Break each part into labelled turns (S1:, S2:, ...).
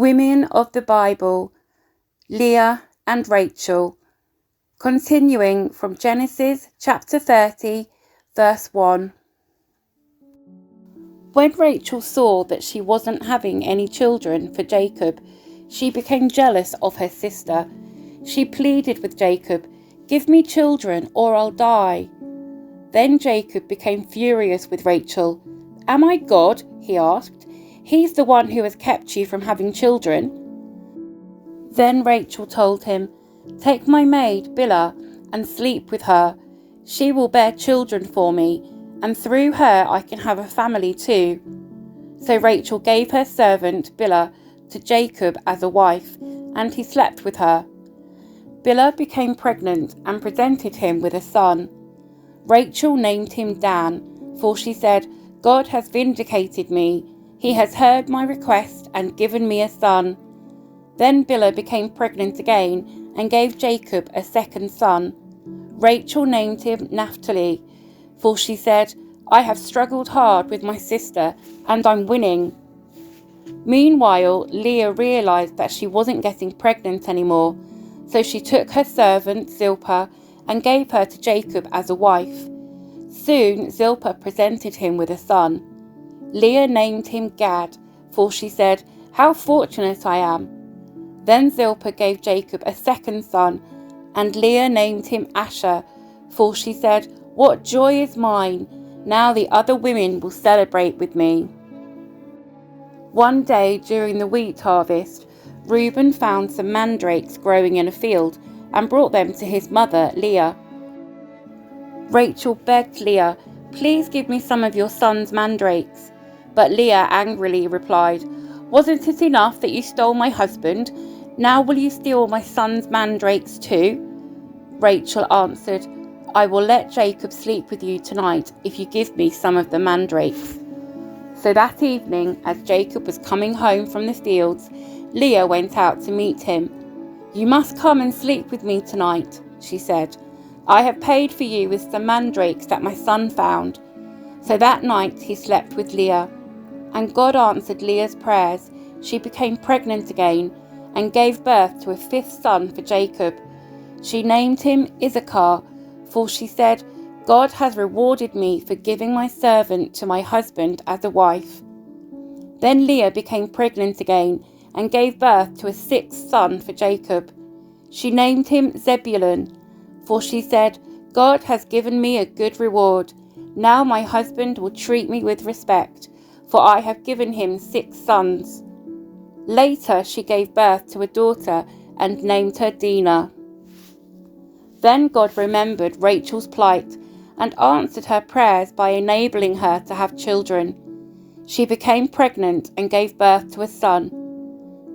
S1: Women of the Bible, Leah and Rachel, continuing from Genesis chapter 30, verse 1. When Rachel saw that she wasn't having any children for Jacob, she became jealous of her sister. She pleaded with Jacob, "Give me children or I'll die." Then Jacob became furious with Rachel. "Am I God?" he asked. "He's the one who has kept you from having children." Then Rachel told him, "Take my maid Bilhah and sleep with her. She will bear children for me, and through her I can have a family too." So Rachel gave her servant Bilhah to Jacob as a wife, and he slept with her. Bilhah became pregnant and presented him with a son. Rachel named him Dan, for she said, "God has vindicated me. He has heard my request and given me a son." Then Bilhah became pregnant again and gave Jacob a second son. Rachel named him Naphtali, for she said, "I have struggled hard with my sister and I'm winning." Meanwhile, Leah realized that she wasn't getting pregnant anymore, so she took her servant Zilpah and gave her to Jacob as a wife. Soon Zilpah presented him with a son. Leah named him Gad, for she said, "How fortunate I am." Then Zilpah gave Jacob a second son, and Leah named him Asher, for she said, "What joy is mine! Now the other women will celebrate with me." One day during the wheat harvest, Reuben found some mandrakes growing in a field and brought them to his mother, Leah. Rachel begged Leah, "Please give me some of your son's mandrakes." But Leah angrily replied, "Wasn't it enough that you stole my husband? Now will you steal my son's mandrakes too?" Rachel answered, "I will let Jacob sleep with you tonight if you give me some of the mandrakes." So that evening, as Jacob was coming home from the fields, Leah went out to meet him. "You must come and sleep with me tonight," she said. "I have paid for you with some mandrakes that my son found." So that night he slept with Leah. And God answered Leah's prayers. She became pregnant again and gave birth to a fifth son for Jacob. She named him Issachar, for she said, "God has rewarded me for giving my servant to my husband as a wife." Then Leah became pregnant again and gave birth to a sixth son for Jacob. She named him Zebulun, for she said, "God has given me a good reward. Now my husband will treat me with respect, for I have given him 6 sons. Later she gave birth to a daughter and named her Dinah. Then God remembered Rachel's plight and answered her prayers by enabling her to have children. She became pregnant and gave birth to a son.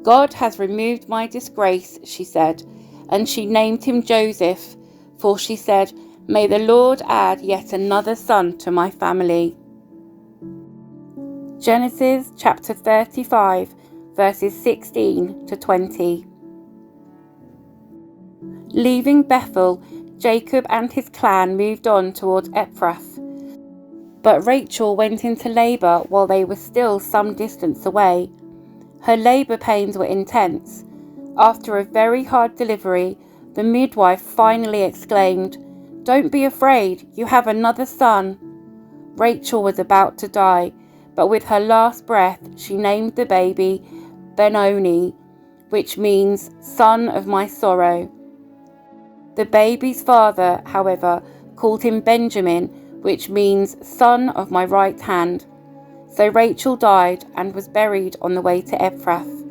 S1: "God has removed my disgrace," she said, and she named him Joseph, for she said, "May the Lord add yet another son to my family." Genesis chapter 35, verses 16 to 20. Leaving Bethel, Jacob and his clan moved on towards Ephrath. But Rachel went into labour while they were still some distance away. Her labour pains were intense. After a very hard delivery, the midwife finally exclaimed, "Don't be afraid, you have another son." Rachel was about to die, but with her last breath she named the baby Benoni, which means "son of my sorrow." The baby's father, however, called him Benjamin, which means "son of my right hand." So Rachel died and was buried on the way to Ephrath,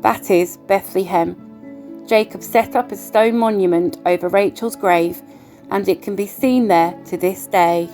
S1: that is, Bethlehem. Jacob set up a stone monument over Rachel's grave, and it can be seen there to this day.